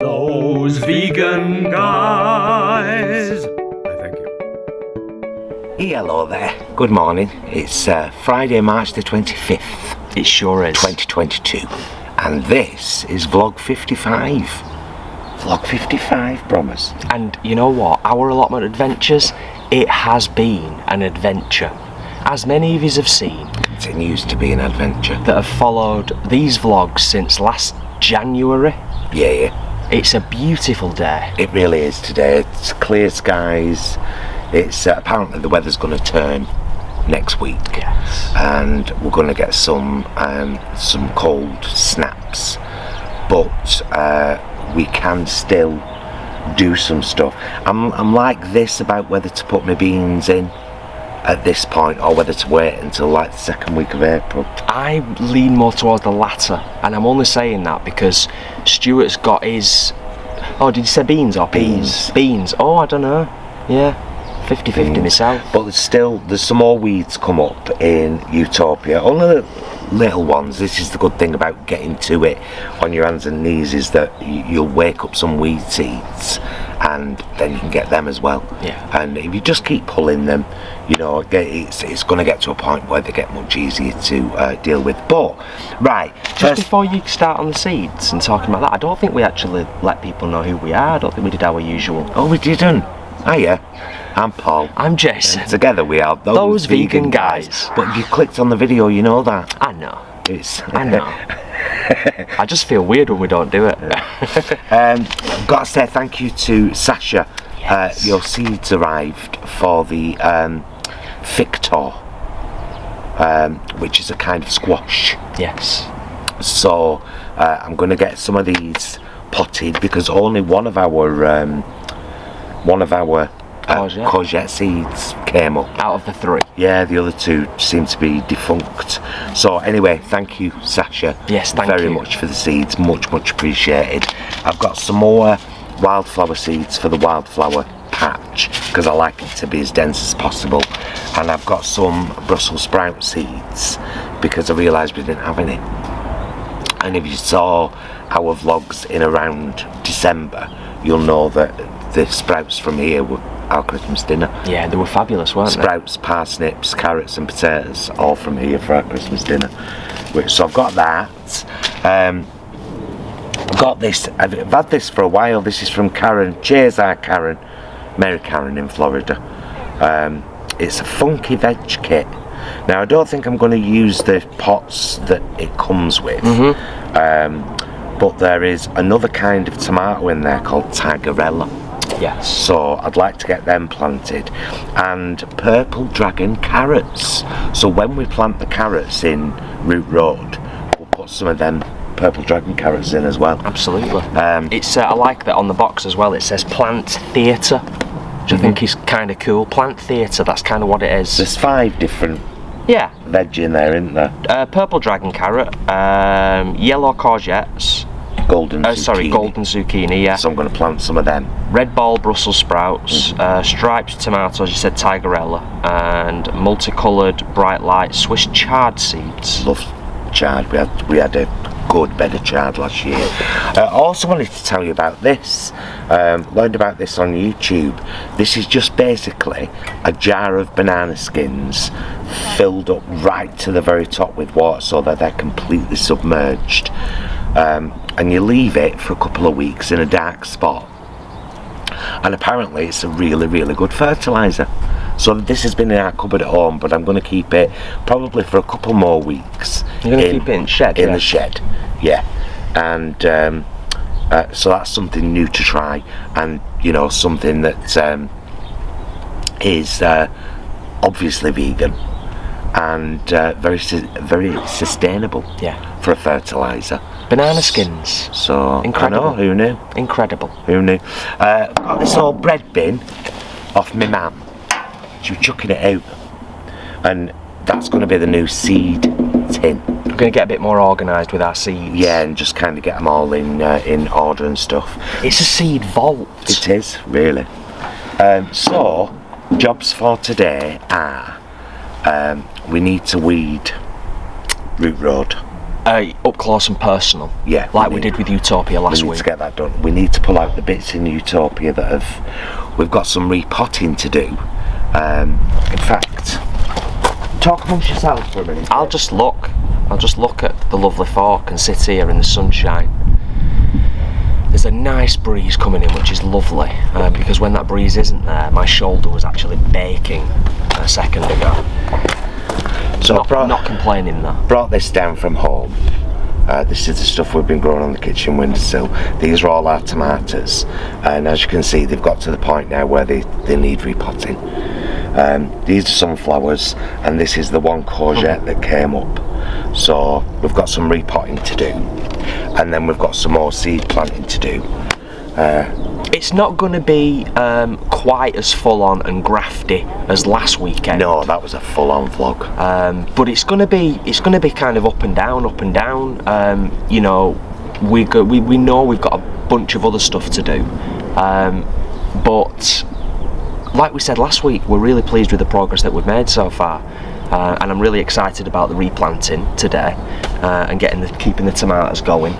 Those vegan guys. Thank you. Hello there. Good morning. It's Friday, March the 25th. It sure is. 2022. And this is vlog 55. Vlog 55, promise. And you know what? Our allotment adventures, it has been an adventure. As many of you have seen, Continues to be an adventure. that have followed these vlogs since last January. Yeah. It's a beautiful day. It really is today. It's clear skies. It's apparently the weather's going to turn next week. Yes. And we're going to get some cold snaps, but we can still do some stuff. I'm like this about whether to put my beans in at this point or whether to wait until like the second week of April. I lean more towards the latter, and I'm only saying that because Stuart's got his... Oh, did you say beans or peas? Beans. Oh, I don't know. Yeah, 50-50 myself. But there's some more weeds come up in Utopia. Only little ones. This is the good thing about getting to it on your hands and knees, is that you'll wake up some weed seeds and then you can get them as well. Yeah. And if you just keep pulling them, you know, it's going to get to a point where they get much easier to deal with. But right, Just before you start on the seeds and talking about that, I don't think we actually let people know who we are. I don't think we did our usual. Oh, we didn't. Hiya, I'm Paul. I'm Jason. And together we are those vegan guys. But if you clicked on the video, you know that. I know. I know. I just feel weird when we don't do it. I've got to say thank you to Sasha. Yes. Your seeds arrived for the Victor, which is a kind of squash. Yes. So I'm going to get some of these potted because only one of our courgette seeds came up. Out of the three. Yeah, the other two seem to be defunct. So anyway, thank you, Sasha. Yes, thank very you. much for the seeds. Much appreciated. I've got some more wildflower seeds for the wildflower patch because I like it to be as dense as possible. And I've got some Brussels sprout seeds because I realised we didn't have any. And if you saw our vlogs in around December, you'll know that the sprouts from here were our Christmas dinner. Yeah, they were fabulous, weren't Sprouts, parsnips, carrots and potatoes, all from here for our Christmas dinner. So I've got that. I've got this, I've had this for a while. This is from Karen. Cheers, Karen. Mary Karen in Florida. It's a funky veg kit. Now I don't think I'm going to use the pots that it comes with. But there is another kind of tomato in there called Tigerella. Yes. So I'd like to get them planted, and purple dragon carrots. So when we plant the carrots in Root Road, we'll put some of them purple dragon carrots in as well. Absolutely. It's I like that on the box as well. It says plant theatre, which I think is kind of cool. Plant theatre. That's kind of what it is. There's 5 different veg in there, isn't there? Purple dragon carrot, yellow courgettes. Golden zucchini. Golden zucchini, yeah. So I'm going to plant some of them. Red ball Brussels sprouts, striped tomatoes, you said Tigerella, and multicoloured bright light Swiss chard seeds. Love chard. We had a good bed of chard last year. I also wanted to tell you about this. Learned about this on YouTube. This is just basically a jar of banana skins filled up right to the very top with water so that they're completely submerged. And you leave it for a couple of weeks in a dark spot, and apparently it's a really good fertiliser. So this has been in our cupboard at home, but I'm going to keep it probably for a couple more weeks. You're going to keep it in the shed? In the shed, yeah. And so that's something new to try, and you know, something that is obviously vegan and very sustainable. Yeah. For a fertiliser. Banana skins. So incredible. I know, who knew? Incredible. Who knew? Got this old bread bin off my mum. She was chucking it out, and that's going to be the new seed tin. We're going to get a bit more organised with our seeds. Yeah, and just kind of get them all in order and stuff. It's a seed vault. It is, really. So jobs for today are we need to weed Root Road. Up close and personal. Yeah. Like we did with Utopia last We need week. to get that done. We need to pull out the bits in Utopia that have... We've got some repotting to do. In fact, talk amongst yourselves for a minute. I'll just look at the lovely fork and sit here in the sunshine. There's a nice breeze coming in, which is lovely, because when that breeze isn't there, my shoulder was actually baking a second ago. So not complaining though. Brought this down from home. This is the stuff we've been growing on the kitchen windowsill. These are all our tomatoes, and as you can see, they've got to the point now where they need repotting. These are sunflowers, and this is the one courgette that came up. So we've got some repotting to do, and then we've got some more seed planting to do. It's not going to be quite as full on and grafty as last weekend. No, that was a full-on vlog. But it's going to be kind of up and down. You know, we know we've got a bunch of other stuff to do, but like we said last week, we're really pleased with the progress that we've made so far, and I'm really excited about the replanting today and keeping the tomatoes going.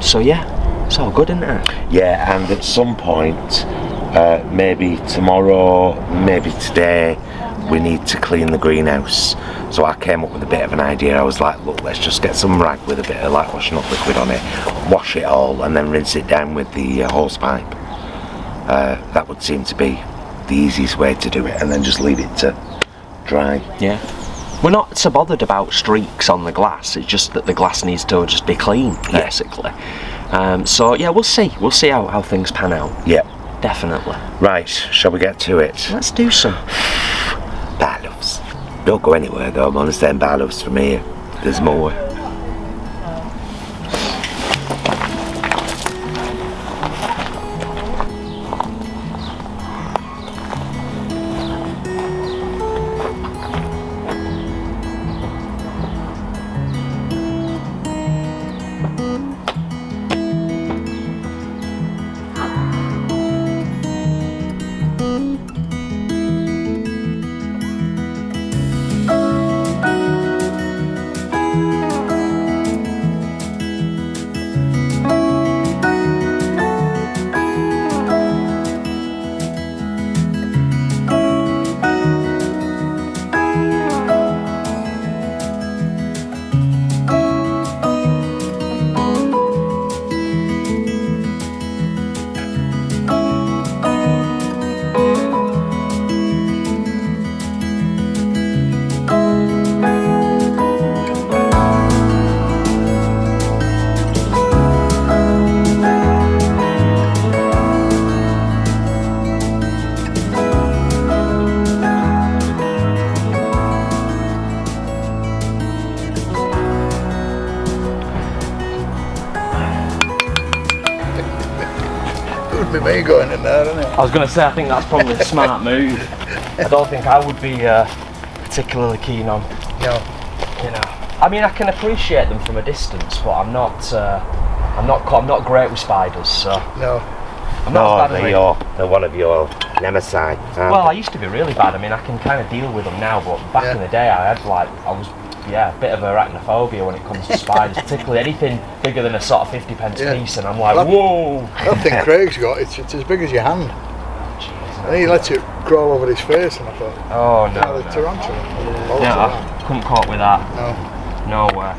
So yeah. It's all good, isn't it? Yeah, and at some point, maybe tomorrow, maybe today, we need to clean the greenhouse. So I came up with a bit of an idea. I was like, look, let's just get some rag with a bit of like washing up liquid on it, wash it all, and then rinse it down with the hose pipe. That would seem to be the easiest way to do it, and then just leave it to dry. Yeah. We're not so bothered about streaks on the glass. It's just that the glass needs to just be clean, basically. So yeah, we'll see how things pan out. Yep. Definitely. Right, shall we get to it? Let's do some. Barlows. Don't go anywhere though, I'm only saying barlows from here. There's more. Me going in there, isn't it? I was going to say, I think that's probably a smart move. I don't think I would be particularly keen on. No. You know, I mean, I can appreciate them from a distance, but I'm not great with spiders, so. No. I'm not as bad as they're one of your nemesis. Well, I used to be really bad. I mean, I can kind of deal with them now, but back in the day, I was a bit of arachnophobia when it comes to spiders, particularly anything bigger than a sort of 50 pence piece, and I'm like, whoa! That thing Craig's got, it's as big as your hand. And he lets it crawl over his face, and I thought, oh no. The tarantula. No, I couldn't cope with that. No. No way.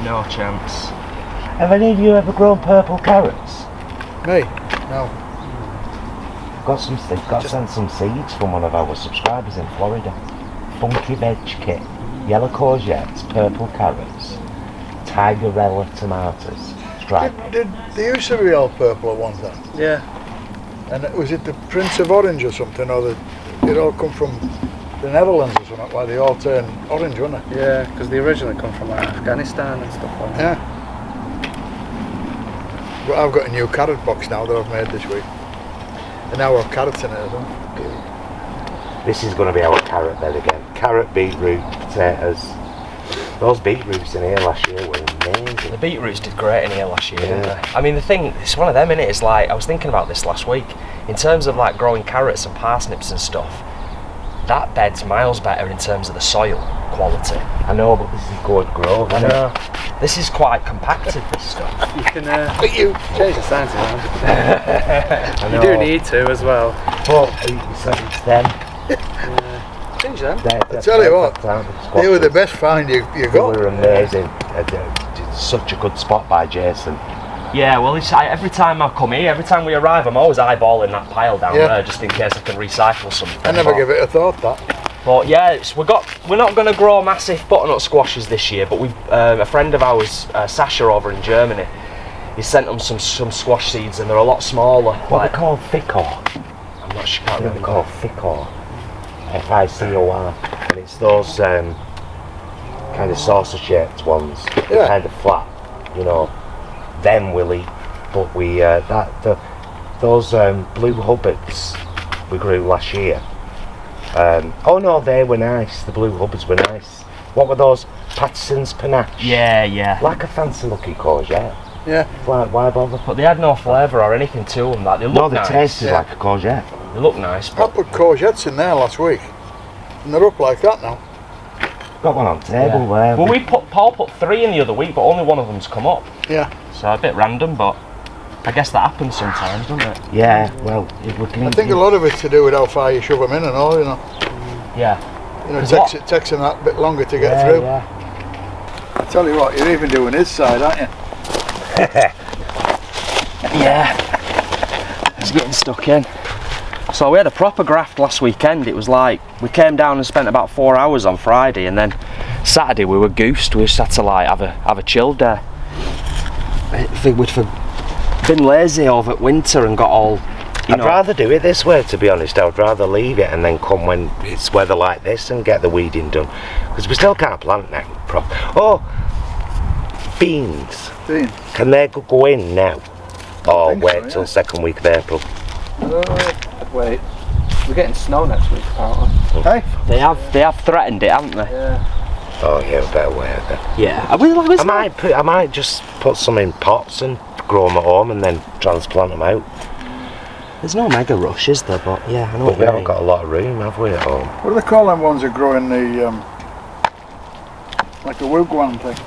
No chance. Have any of you ever grown purple carrots? Me? No. Got sent some seeds from one of our subscribers in Florida. Funky veg kit. Yellow courgettes, purple carrots, tigerella tomatoes, striped. Did they used to be all purple at one time? Yeah. And was it the Prince of Orange or something, or it all come from the Netherlands or something, where they all turn orange, wasn't it? Yeah, because they originally come from like Afghanistan and stuff like that. Yeah. But I've got a new carrot box now that I've made this week. And now I've carrots in it as well. This is going to be our carrot bed again. Carrot, beetroot, potatoes. Those beetroots in here last year were amazing. The beetroots did great in here last year, didn't they? I mean, the thing, it's one of them, innit? It's like, I was thinking about this last week. In terms of like growing carrots and parsnips and stuff, that bed's miles better in terms of the soil quality. I know, but This is good growth, I isn't it? know. This is quite compacted, this stuff. You can change the signs around. I You know. do need to as well. But it's them. Change them. I tell you what, they were the best find you They got. were amazing. It's such a good spot by Jason. Yeah, well, every time I come here, every time we arrive, I'm always eyeballing that pile down Yeah. there just in case I can recycle something. I never give it a thought, that. But yeah, we're not going to grow massive butternut squashes this year. But a friend of ours, Sasha over in Germany, he sent them some squash seeds, and they're a lot smaller. What are they called? Ficor. I'm not sure. Can't They're remember. called Ficor. Ficor. And it's those kind of saucer shaped ones. They're Yeah. kind of flat, you know. Them we'll eat. But those blue hubbards we grew last year. Oh no, they were nice. The blue hubbards were nice. What were those? Patterson's panache. Yeah. Like a fancy looking courgette. Yeah. Why bother? But they had no flavour or anything to them. Like, they look No, they nice. tasted like a courgette. They look nice. I But put courgettes in there last week, and they're up like that now. Got one on table yeah. there. Well, Paul put 3 in the other week, but only one of them's come up. Yeah. So a bit random, but I guess that happens sometimes, doesn't it? Yeah, well, if we can. I think a lot of it's to do with how far you shove them in and all, you know. Yeah. You know, it 'Cause takes them that bit longer to get through. Yeah. I tell you what, you're even doing his side, aren't you? Yeah. It's getting stuck in. So we had a proper graft last weekend. It was like, we came down and spent about 4 hours on Friday, and then Saturday we were goosed. We just had to like have a chill day. We'd been lazy over winter and got all, I'd rather do it this way, to be honest. I'd rather leave it and then come when it's weather like this and get the weeding done. Because we still can't plant now. Oh, beans. Dean. Can they go in now? Or think so, wait yeah. till second week of April? Wait, we're getting snow next week apparently. Hey? They have threatened it, haven't they? Yeah. Oh yeah, we better wait then. Yeah. I might just put some in pots and grow them at home and then transplant them out. There's no mega rush, is there? But yeah, I know But what we you haven't mean. got a lot of room, have we, at home? What do they call them ones that grow in the, like a wigwam thing?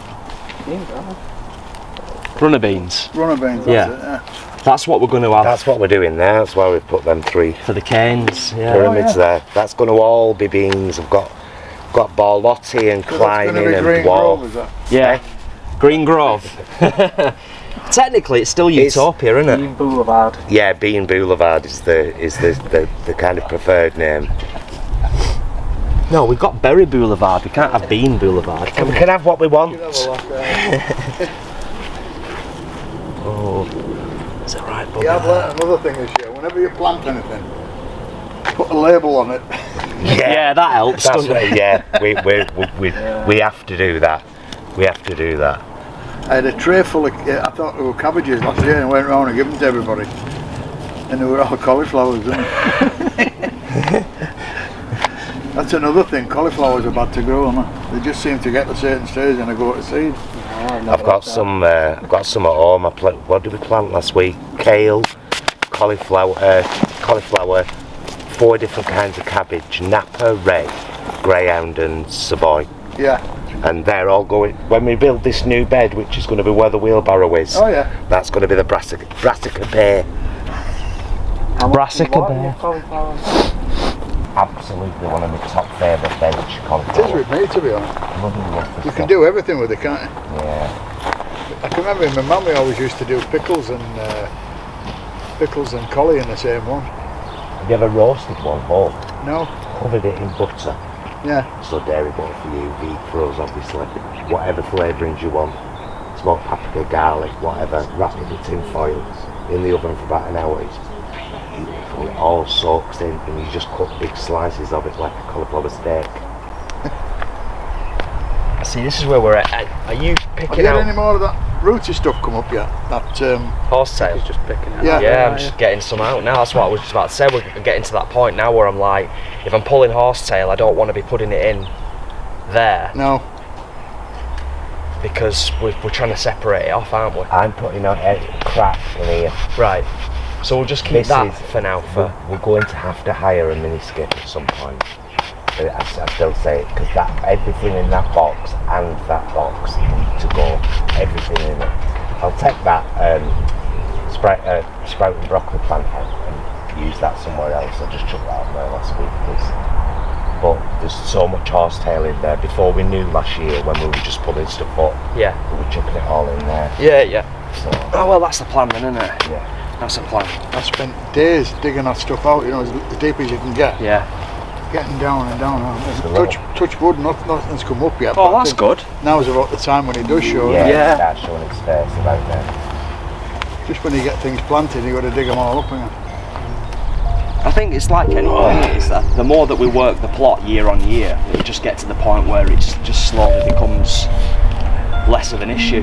Runner beans. Runner beans, Yeah. that's it, yeah. That's what we're going to have That's what we're doing there. That's why we've put them 3 for the canes. Yeah. pyramids there. That's going to all be beans. I've got Borlotti and So that's climbing going to be and Green dwarf. Grove, is that? Yeah. Green Grove. Technically, it's still Utopia, isn't it? Bean Boulevard. Yeah, Bean Boulevard is the kind of preferred name. No, we've got Berry Boulevard. We can't have Bean Boulevard. And we can have what we want. You can have a look there. Oh, is that right, Bob? Yeah, I've learnt another thing this year. Whenever you plant anything, put a label on it. Yeah, that helps, That's doesn't it? what, yeah, we have to do that. We have to do that. I had a tray full of, I thought they were cabbages last year, and went round and gave them to everybody. And they were all cauliflowers, weren't they? That's another thing, cauliflowers are bad to grow, aren't they? They just seem to get to certain stages and they go to seed. I've got some at home. What did we plant last week? Kale, cauliflower, 4 different kinds of cabbage: Napa, red, greyhound, and Savoy. Yeah. And they're all going. When we build this new bed, which is going to be where the wheelbarrow is, Oh yeah. that's going to be the brassica bay. Brassica What are bear. your cauliflowers? Absolutely one of my top favourite veg It is cauliflower. with me, to be honest. Bloody love this You can stuff. do everything with it, can't you? Yeah. I can remember my mummy always used to do pickles and collie in the same one. Have you ever roasted one whole? No? Covered it in butter. Yeah. So dairy butter for you, vegan for us obviously. Whatever flavourings you want. Smoked paprika, garlic, whatever. Wrap it in tin foil in the oven for about an hour. It's beautiful. It all soaks in and you just cut big slices of it like a cauliflower steak. See, this is where we're at. Are you Have picking you had out any more of that rooty stuff come up yet? That horsetail? He's just picking it Yeah. up. Yeah, I'm just getting some out now. That's what I was just about to say. We're getting to that point now where I'm like, if I'm pulling horsetail, I don't want to be putting it in there no. because we're trying to separate it off, aren't we? I'm putting on a crack in here. Right. So we'll just keep This that is- for now. We're going to have to hire a miniskip at some point. I still say it, because everything in that box and that box need to go. Everything in it. I'll take that sprouting broccoli plant out and use that somewhere else. I just chucked that out there last week, but there's so much horsetail in there. Before we knew last year, when we were just putting stuff up, Yeah. we were chucking it all in there. Yeah. So, Oh well, that's the plan then, isn't it? yeah. That's the plan. I spent days digging that stuff out, you know, as deep as you can get. Yeah. Getting down and down. a Touch wood, nothing's come up yet. Oh, but I that's think good. Now's about the time when it does show. Yeah, Yeah. it starts showing its face about there. Just when you get things planted, you got to dig them all up again. I think it's like anything, is that the more that we work the plot year on year, it just gets to the point where it's just slowly becomes less of an issue.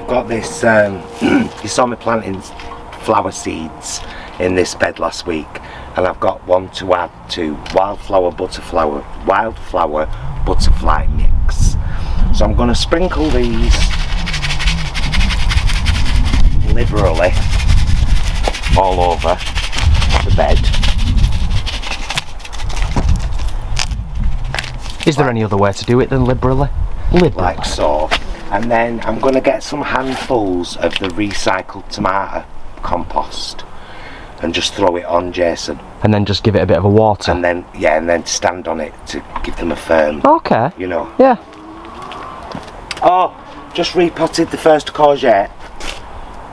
Got this, you saw me planting flower seeds in this bed last week, and I've got one to add to wildflower butterfly mix. So I'm going to sprinkle these liberally all over the bed. Is there any other way to do it than liberally? Like so. And then I'm going to get some handfuls of the recycled tomato compost and just throw it on, Jason. And then just give it a bit of a water. And then stand on it to give them a firm. Okay. You know. Yeah. Oh, just repotted the first courgette.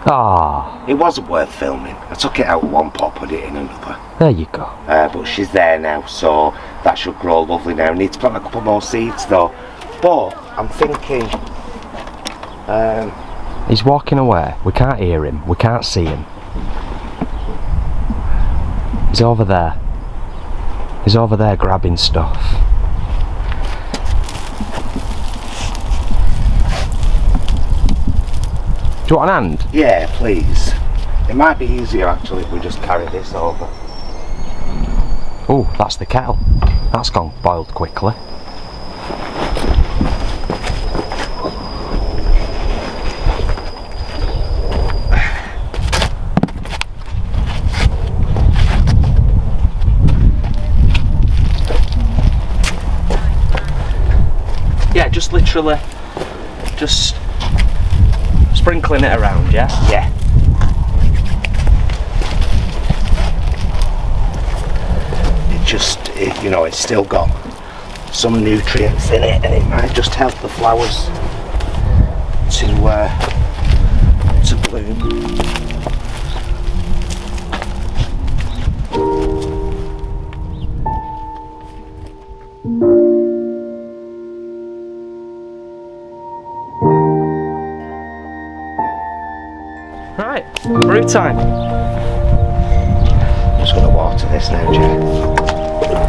Ah. It wasn't worth filming. I took it out of one pot, put it in another. There you go. But she's there now, so that should grow lovely now. Need to plant a couple more seeds though. But I'm thinking. He's walking away. We can't hear him. We can't see him. He's over there. He's over there grabbing stuff. Do you want an hand? Yeah, please. It might be easier actually if we just carry this over. Oh, that's the kettle. That's gone boiled quickly. Yeah, just literally, just sprinkling it around, yeah? Yeah. You know, it's still got some nutrients in it, and it might just help the flowers to bloom. Right, brew time. I'm just going to water this now, Jay.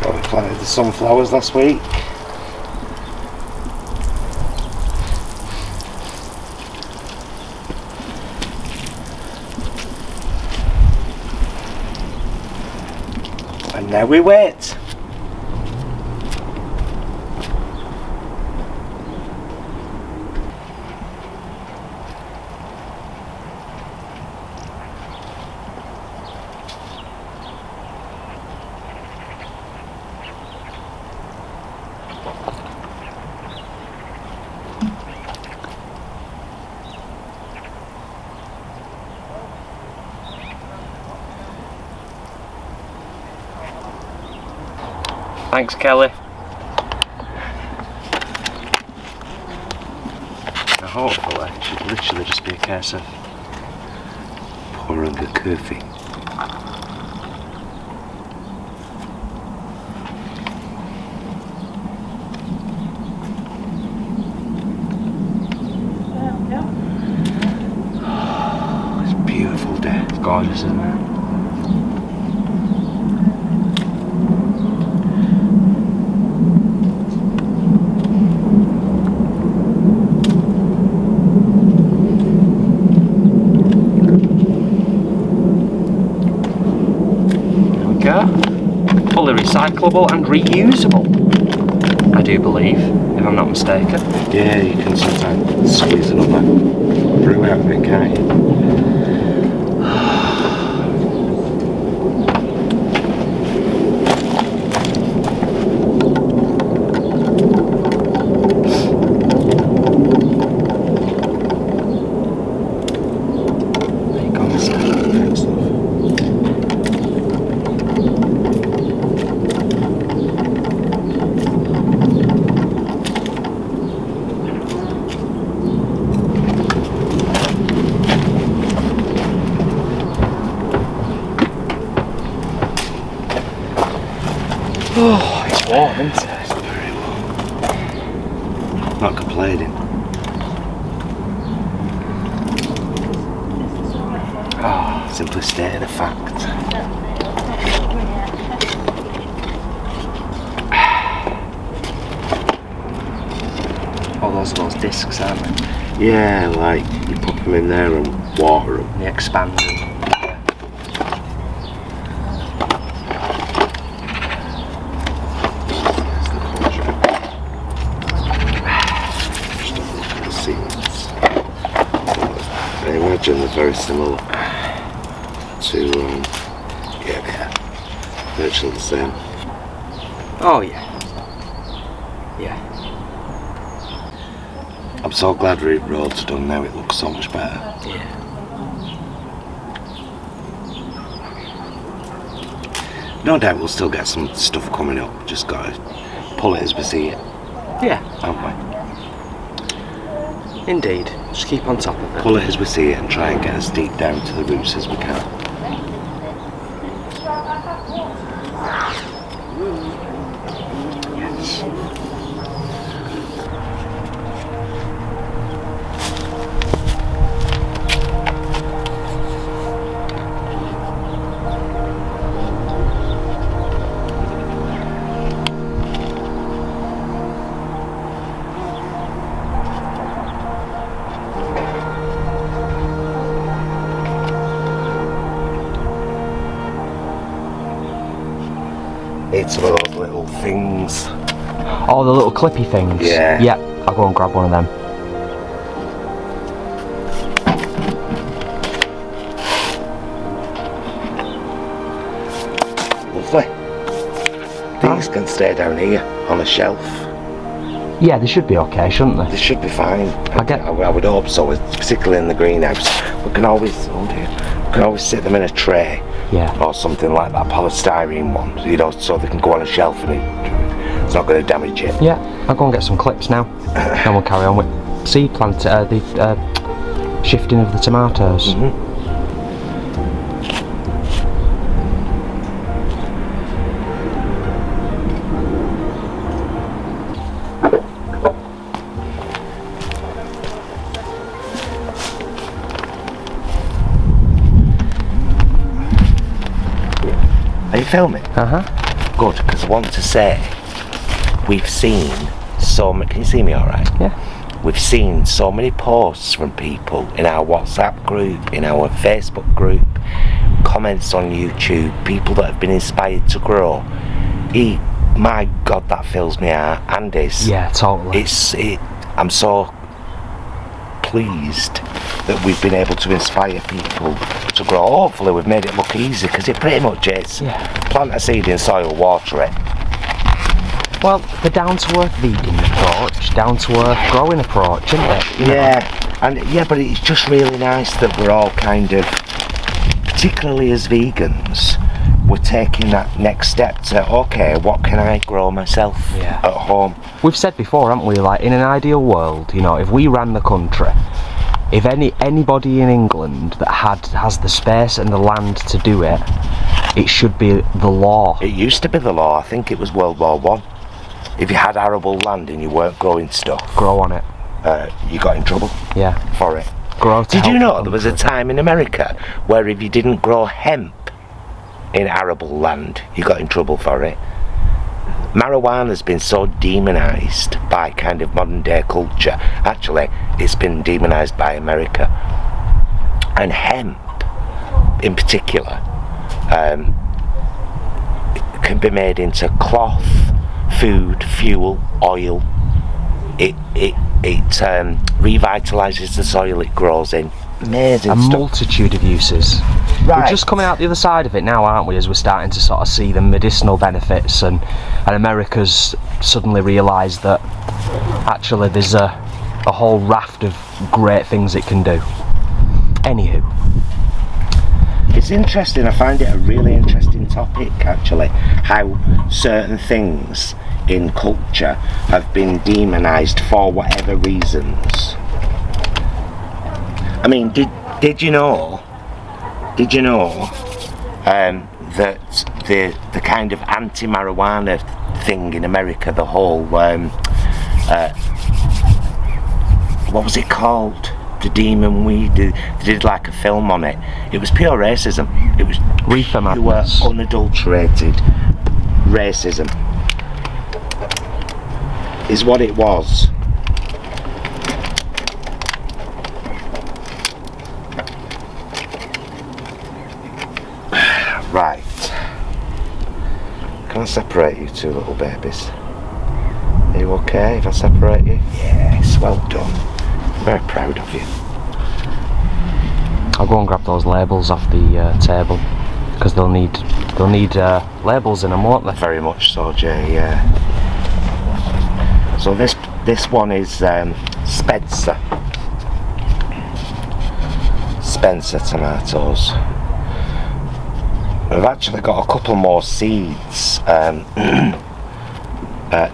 Well, we planted the sunflowers last week. And now we wait. Thanks, Kelly. Now, hopefully, it should literally just be a case of pouring a coffee. It's a beautiful day. It's gorgeous, isn't it? Fully recyclable and reusable, I do believe, if I'm not mistaken. Yeah, you can sometimes squeeze another brew out of it, can't you? There you go, mister. Thanks, love. Oh, it's warm, isn't it? It's very warm. Not complaining. Oh, Simply stating a fact. oh, those are those discs, aren't they? Yeah, like you pop them in there and water them. They expand and... Just have a look at the seeds. I imagine they're very similar to, yeah, they are. Virtually the same. Oh, yeah. Yeah. I'm so glad roads are done now, it looks so much better. Yeah. No doubt we'll still get some stuff coming up, just gotta pull it as we see it, Yeah, haven't we? indeed. Just keep on top of it. Pull it as we see it and try and get as deep down to the roots as we can. Yes. It's one of those little things. Oh, the little clippy things? Yeah. Yeah, I'll go and grab one of them. Lovely. These can stay down here on a shelf. Yeah, they should be okay, shouldn't they? They should be fine. I get- I would hope so, particularly in the greenhouse. We can always, oh dear, we can always sit them in a tray. Yeah. Or something like that, polystyrene one, you know, so they can go on a shelf and it's not going to damage it. Yeah, I'll go and get some clips now. And we'll carry on with seed plant, the shifting of the tomatoes. Mm-hmm. Are you filming? Uh-huh. Good, because I want to say we've seen so many. Can you see me all right? Yeah. We've seen so many posts from people in our WhatsApp group, in our Facebook group, comments on YouTube, people that have been inspired to grow. My God, that fills me out. Andy's. Yeah, totally. I'm so pleased that we've been able to inspire people to grow. Hopefully we've made it look easy, because it pretty much is. Yeah. Plant a seed in soil, water it. Well, the down-to-earth vegan approach, down-to-earth growing approach, isn't it? You know? Yeah, but it's just really nice that we're all kind of, particularly as vegans, we're taking that next step to, okay, what can I grow myself Yeah. at home? We've said before, haven't we, like, in an ideal world, you know, if we ran the country, if anybody in England that has the space and the land to do it, it should be the law. It used to be the law. I think it was World War One. If you had arable land and you weren't growing stuff, Grow on it. you got in trouble Yeah. for it. Grow to Did you help know the there was a country. time in America where if you didn't grow hemp in arable land, you got in trouble for it? Marijuana's been so demonised by kind of modern day culture. Actually, it's been demonised by America. And hemp, in particular, can be made into cloth, food, fuel, oil. It revitalises the soil it grows in. Amazing A stuff. multitude of uses. Right. We're just coming out the other side of it now, aren't we, as we're starting to sort of see the medicinal benefits, and America's suddenly realised that actually there's a whole raft of great things it can do. Anywho. It's interesting, I find it a really interesting topic actually, how certain things in culture have been demonised for whatever reasons. I mean, did you know that the kind of anti-marijuana thing in America, the whole what was it called? The demon weed. They did like a film on it. It was pure racism. It was Reefer pure, madness. unadulterated racism. Is what it was. Right. Can I separate you two little babies? Are you okay if I separate you? Yes, well done. I'm very proud of you. I'll go and grab those labels off the table, because they'll need labels in them, won't they? Very much so, Jay, yeah. So this one is Spencer tomatoes. We've actually got a couple more seeds,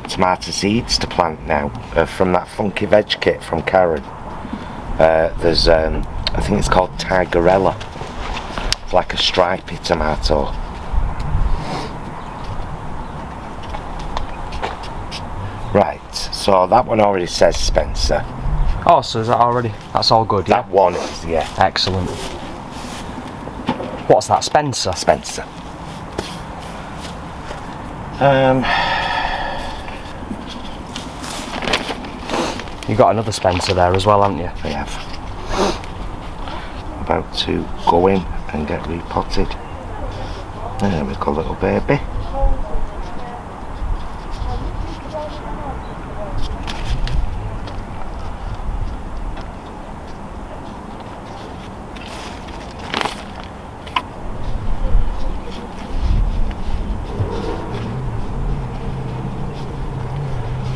tomato seeds to plant now, from that funky veg kit from Karen. There's I think it's called Tigerella. It's like a stripy tomato. Right, so that one already says Spencer. Oh, so is that already? That's all good, yeah? That one is, yeah. Excellent. What's that, Spencer? Spencer. You got another Spencer there as well, haven't you? I have. About to go in and get repotted. There we go, little baby.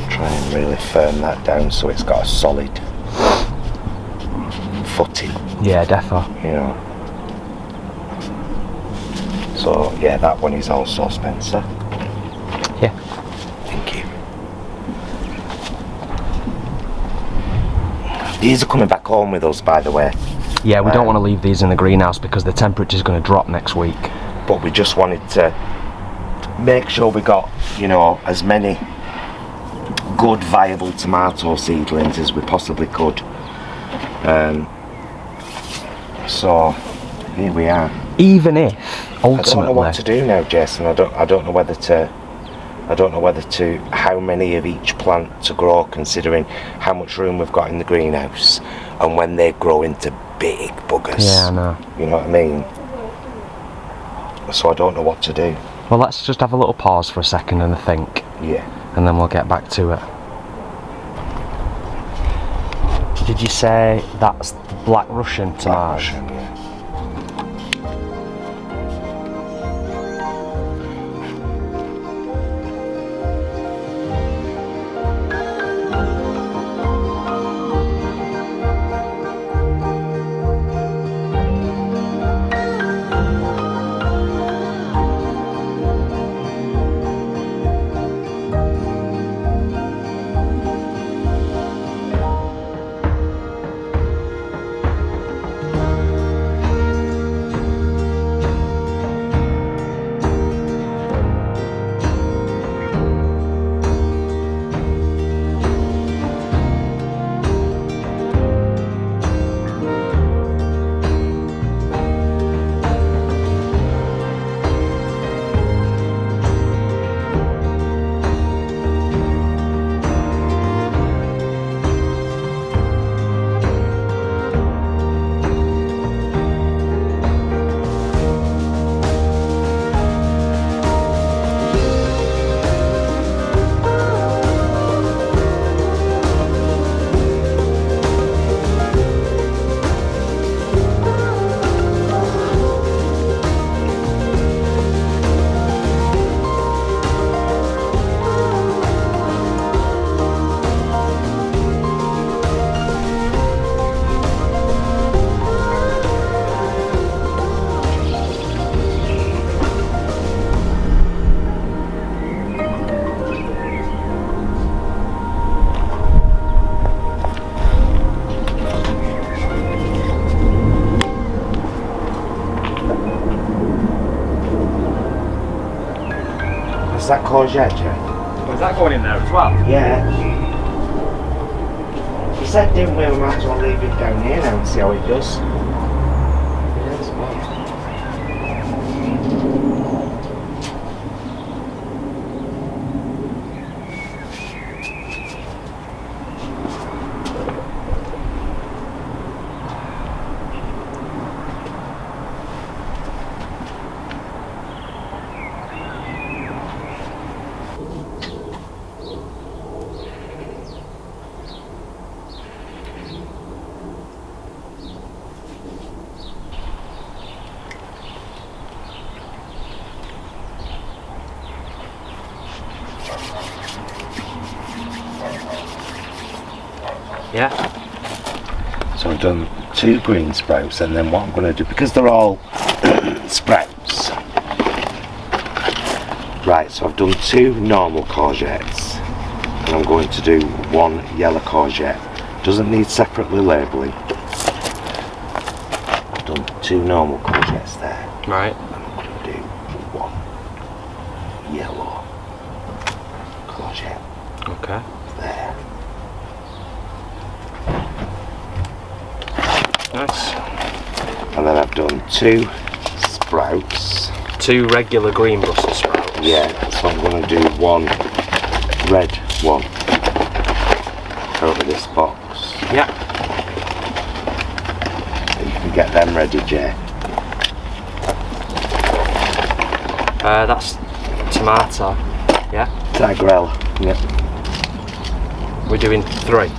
Try and really firm that down so it's got a solid footing, Yeah, defo. you know. So yeah, that one is also Spencer. Yeah. Thank you. These are coming back home with us, by the way. Yeah, we don't want to leave these in the greenhouse because the temperature's going to drop next week. But we just wanted to make sure we got, you know, as many good viable tomato seedlings as we possibly could. So here we are. Even if, ultimately... I don't know what to do now, Jason. I don't know whether to how many of each plant to grow, considering how much room we've got in the greenhouse and when they grow into big buggers. Yeah, I know. You know what I mean? So I don't know what to do. Well, let's just have a little pause for a second and think, Yeah. and then we'll get back to it. Did you say that's Black Russian tomato? Black Russian, yeah. that courgette, Jay? Was that going in there as well? Yeah. He said, didn't we might as well leave it down here now and see how it does. Yeah, it's fine. Yeah. So I've done 2 green sprouts, and then what I'm going to do, because they're all sprouts. Right, so I've done 2 normal courgettes, and I'm going to do 1 yellow courgette. Doesn't need separately labelling. I've done 2 normal courgettes there. Right. And I'm going to do 1 yellow courgette Okay. there. Nice. And then I've done 2 sprouts. 2 regular green Brussels sprouts. Yeah, so I'm going to do 1 red one out of this box. Yeah. So you can get them ready, Jay. That's tomato. Yeah. Tigrel. Yep. We're doing 3.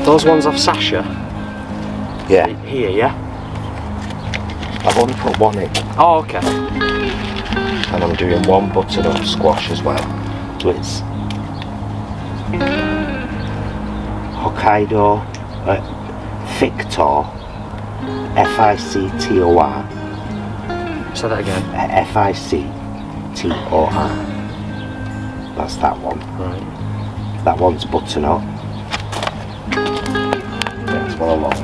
Those ones have Sasha Yeah, here, yeah? I've only put 1 in, Oh, okay. and I'm doing 1 butternut squash as well. So it's Hokkaido Fictor, Fictor, Say that again. Fictor. That's that one. Right. That one's butternut. That's well along.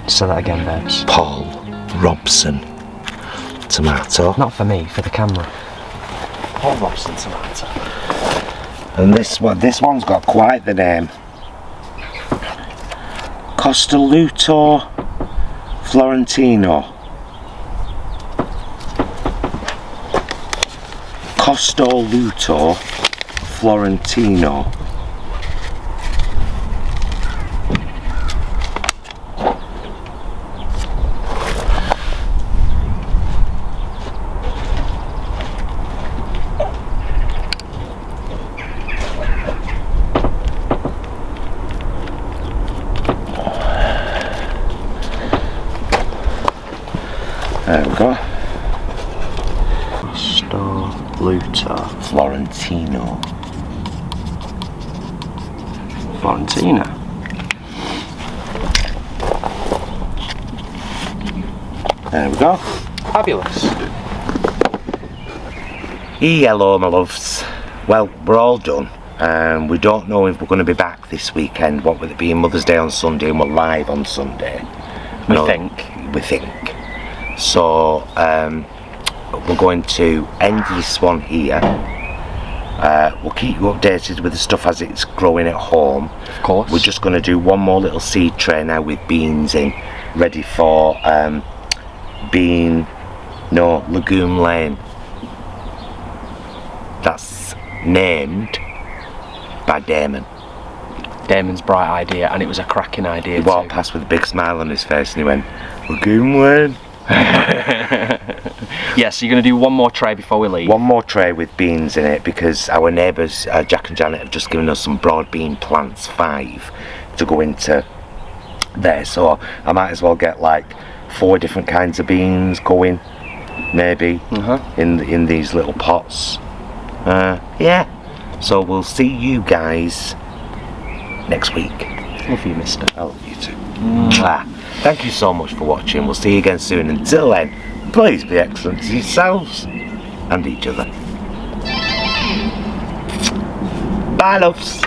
Say that again, babes. Paul Robson tomato. Not for me, for the camera. Paul Robson tomato. And this one's got quite the name. Costoluto Florentino. Costoluto Florentino. There we go. Costoluto Florentino. Florentina. There we go. Fabulous. Hello, my loves. Well, we're all done. We don't know if we're going to be back this weekend. What with it being Mother's Day on Sunday, and we're live on Sunday. We No, think. We think. So we're going to end this one here. We'll keep you updated with the stuff as it's growing at home. Of course. We're just going to do one more little seed tray now with beans in, ready for Legume Lane. That's named by Damon. Damon's bright idea, and it was a cracking idea. He walked past with a big smile on his face and he went, Legume Lane. Yeah, so you're going to do one more tray before we leave? One more tray with beans in it, because our neighbours, Jack and Janet, have just given us some broad bean plants, 5, to go into there. So I might as well get like 4 different kinds of beans going, maybe, in these little pots. Yeah, so we'll see you guys next week. Love you, mister. I love you too. Thank you so much for watching. We'll see you again soon. Until then, please be excellent to yourselves and each other. Bye, loves.